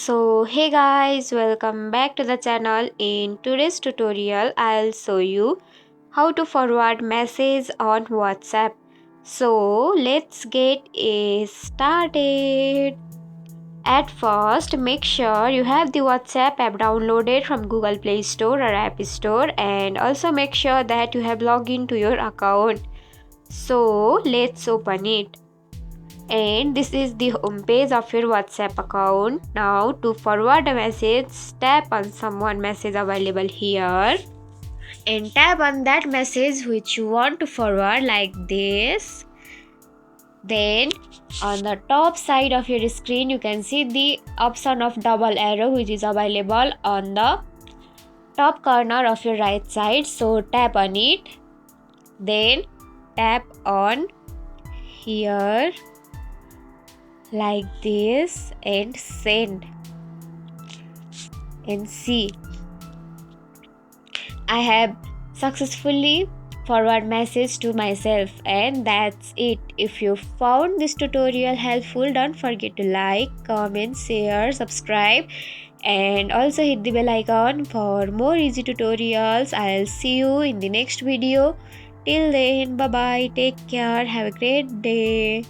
So hey guys, welcome back to the channel. In today's tutorial I'll show you how to forward message on WhatsApp. So let's get started. At first, make sure you have the WhatsApp app downloaded from Google Play Store or App Store, and also make sure that you have logged into your account. So let's open it. And this is the home page of your WhatsApp account. Now to forward a message, tap on someone message available here and tap on that message which you want to forward like this. Then on the top side of your screen you can see the option of double arrow which is available on the top corner of your right side. So tap on it, then tap on here like this and send, and see, I have successfully forward message to myself. And that's it. If you found this tutorial helpful, don't forget to like, comment, share, subscribe, and also hit the bell icon for more easy tutorials. I'll see you in the next video. Till then, bye bye, take care, have a great day.